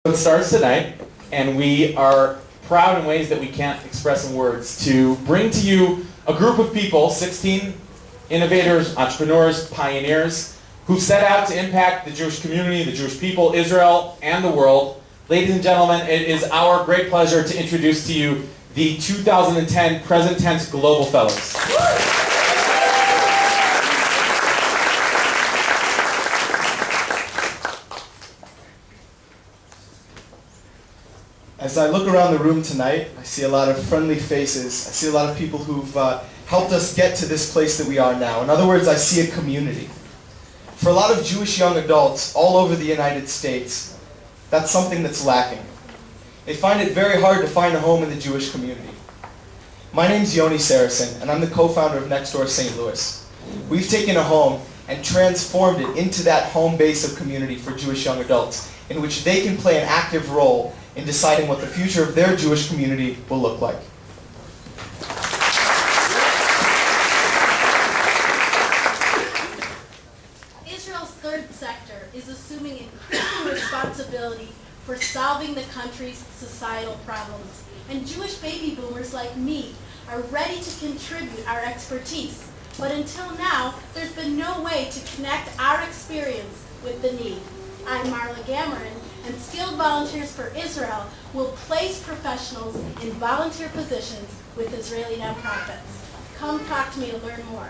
It starts tonight, and we are proud in ways that we can't express in words to bring to you a group of people, 16 innovators, entrepreneurs, pioneers, who set out to impact the Jewish community, the Jewish people, Israel, and the world. Ladies and gentlemen, it is our great pleasure to introduce to you the 2010 PresenTense Global Fellows. As I look around the room tonight, I see a lot of friendly faces. I see a lot of people who've helped us get to this place that we are now. In other words, I see a community. For a lot of Jewish young adults all over the United States, that's something that's lacking. They find it very hard to find a home in the Jewish community. My name's Yoni Saracen, and I'm the co-founder of Nextdoor St. Louis. We've taken a home and transformed it into that home base of community for Jewish young adults, in which they can play an active role in deciding what the future of their Jewish community will look like. Israel's third sector is assuming increasing responsibility for solving the country's societal problems. And Jewish baby boomers like me are ready to contribute our expertise. But until now, there's been no way to connect our experience with the need. I'm Marla Gammeren, and Skilled Volunteers for Israel will place professionals in volunteer positions with Israeli nonprofits. Come talk to me to learn more.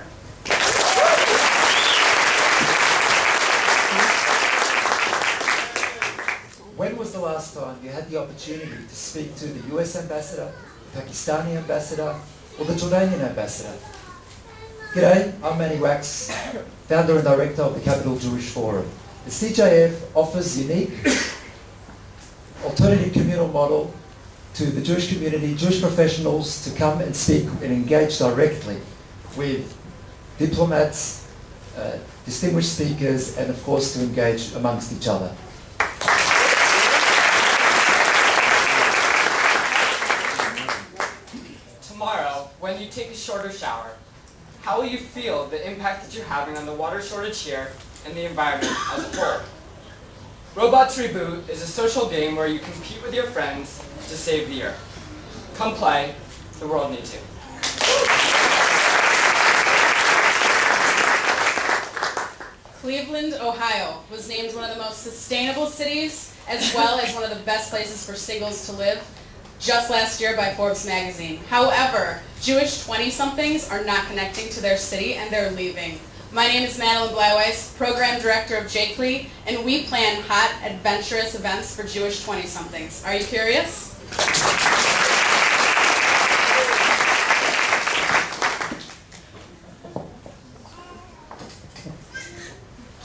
When was the last time you had the opportunity to speak to the US ambassador, the Pakistani ambassador, or the Jordanian ambassador? G'day, I'm Manny Wax, founder and director of the Capital Jewish Forum. The CJF offers unique alternative communal model to the Jewish community, Jewish professionals to come and speak and engage directly with diplomats, distinguished speakers, and of course to engage amongst each other. Tomorrow, when you take a shorter shower, how will you feel the impact that you're having on the water shortage here and the environment as a whole? Robots Reboot is a social game where you compete with your friends to save the earth. Come play, the world needs you. Cleveland, Ohio was named one of the most sustainable cities as well as one of the best places for singles to live just last year by Forbes magazine. However, Jewish 20-somethings are not connecting to their city and they're leaving. My name is Madeline Blyweiss, Program Director of JCLE, and we plan hot, adventurous events for Jewish 20-somethings. Are you curious?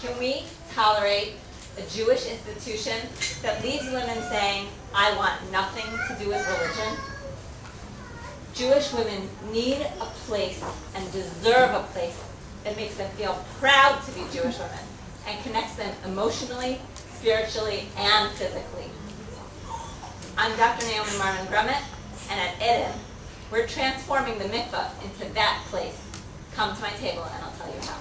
Can we tolerate a Jewish institution that leaves women saying, I want nothing to do with religion? Jewish women need a place and deserve a place that makes them feel proud to be Jewish women and connects them emotionally, spiritually, and physically. I'm Dr. Naomi Marman-Grummett, and at Eden, we're transforming the mikvah into that place. Come to my table and I'll tell you how.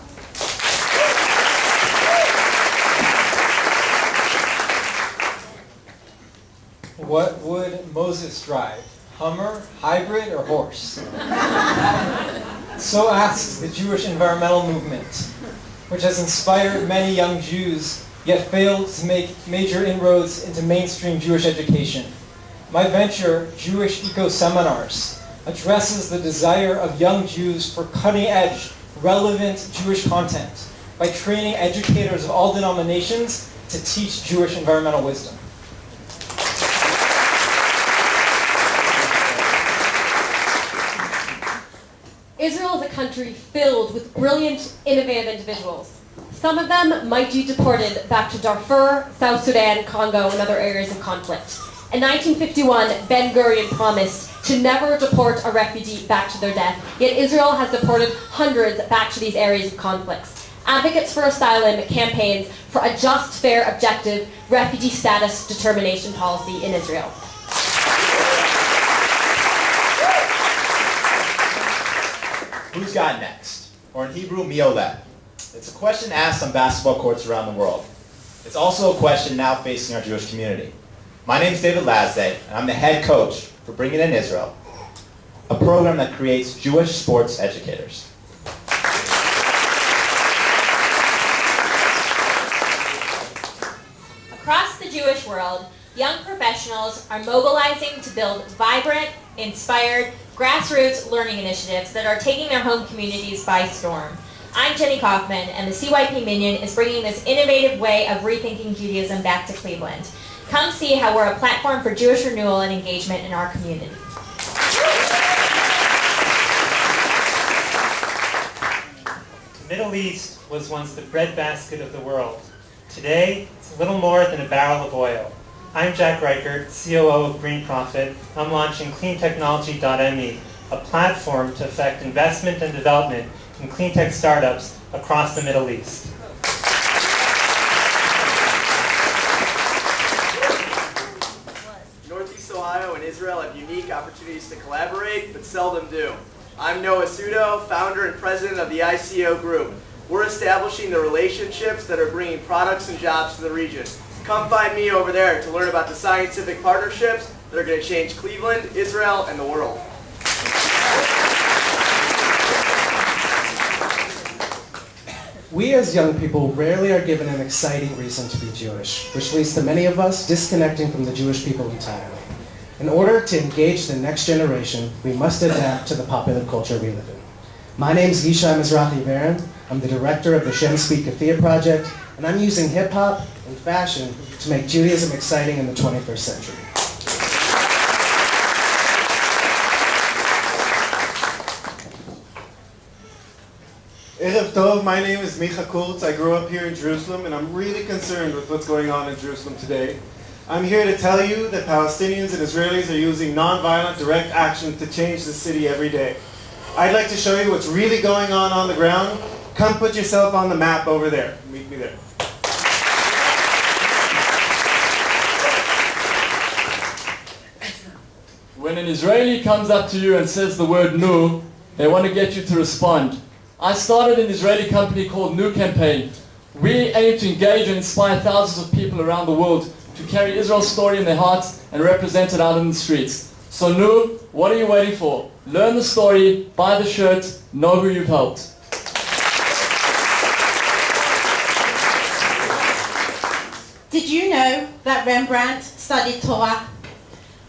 What would Moses drive? Hummer, hybrid, or horse? So asks the Jewish environmental movement, which has inspired many young Jews, yet failed to make major inroads into mainstream Jewish education. My venture, Jewish Eco Seminars, addresses the desire of young Jews for cutting-edge, relevant Jewish content by training educators of all denominations to teach Jewish environmental wisdom. Israel is a country filled with brilliant, innovative individuals. Some of them might be deported back to Darfur, South Sudan, Congo, and other areas of conflict. In 1951, Ben-Gurion promised to never deport a refugee back to their death, yet Israel has deported hundreds back to these areas of conflicts. Advocates for asylum campaigns for a just, fair, objective refugee status determination policy in Israel. Who's got next? Or in Hebrew, mi oleh. It's a question asked on basketball courts around the world. It's also a question now facing our Jewish community. My name's David Lazday, and I'm the head coach for Bring It In Israel, a program that creates Jewish sports educators. Across the Jewish world, young professionals are mobilizing to build vibrant, inspired, grassroots learning initiatives that are taking their home communities by storm. I'm Jenny Kaufman, and the CYP Minion is bringing this innovative way of rethinking Judaism back to Cleveland. Come see how we're a platform for Jewish renewal and engagement in our community. The Middle East was once the breadbasket of the world. Today, it's little more than a barrel of oil. I'm Jack Reichert, COO of Green Profit. I'm launching cleantechnology.me, a platform to affect investment and development in clean tech startups across the Middle East. Northeast Ohio and Israel have unique opportunities to collaborate, but seldom do. I'm Noah Sudo, founder and president of the ICO Group. We're establishing the relationships that are bringing products and jobs to the region. Come find me over there to learn about the scientific partnerships that are going to change Cleveland, Israel, and the world. We as young people rarely are given an exciting reason to be Jewish, which leads to many of us disconnecting from the Jewish people entirely. In order to engage the next generation, we must adapt to the popular culture we live in. My name is Yishai Mizrahi-Baron. I'm the director of the Shem Speak Kathia Project, and I'm using hip-hop and fashion to make Judaism exciting in the 21st century. Erev Tov, my name is Micha Kurtz. I grew up here in Jerusalem, and I'm really concerned with what's going on in Jerusalem today. I'm here to tell you that Palestinians and Israelis are using nonviolent direct action to change the city every day. I'd like to show you what's really going on the ground. Come put yourself on the map over there. Meet me there. When an Israeli comes up to you and says the word "nu," they want to get you to respond. I started an Israeli company called Nu Campaign. We aim to engage and inspire thousands of people around the world to carry Israel's story in their hearts and represent it out in the streets. So Nu, what are you waiting for? Learn the story, buy the shirt, know who you've helped. Did you know that Rembrandt studied Torah?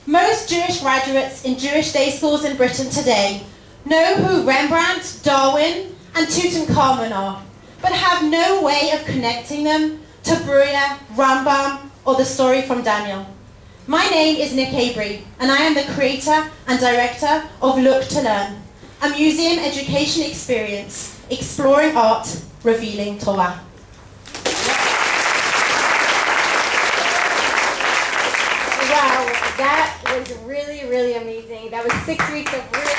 Most Jewish graduates in Jewish day schools in Britain today know who Rembrandt, Darwin, and Tutankhamun are, but have no way of connecting them to Breuer, Rambam, or the story from Daniel. My name is Nick Avery, and I am the creator and director of Look to Learn, a museum education experience exploring art, revealing Torah. Wow, that was really, really amazing. That was 6 weeks of really...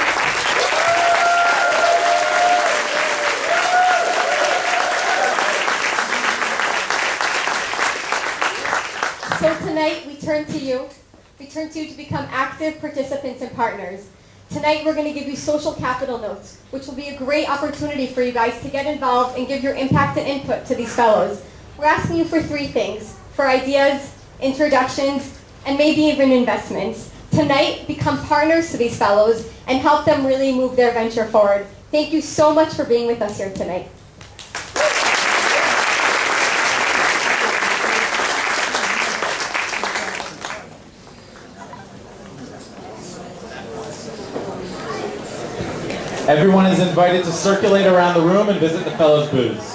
So tonight we turn to you. We turn to you to become active participants and partners. Tonight we're going to give you social capital notes, which will be a great opportunity for you guys to get involved and give your impact and input to these fellows. We're asking you for 3 things: for ideas, introductions, and maybe even investments. Tonight, become partners to these fellows and help them really move their venture forward. Thank you so much for being with us here tonight. Everyone is invited to circulate around the room and visit the fellows' booths.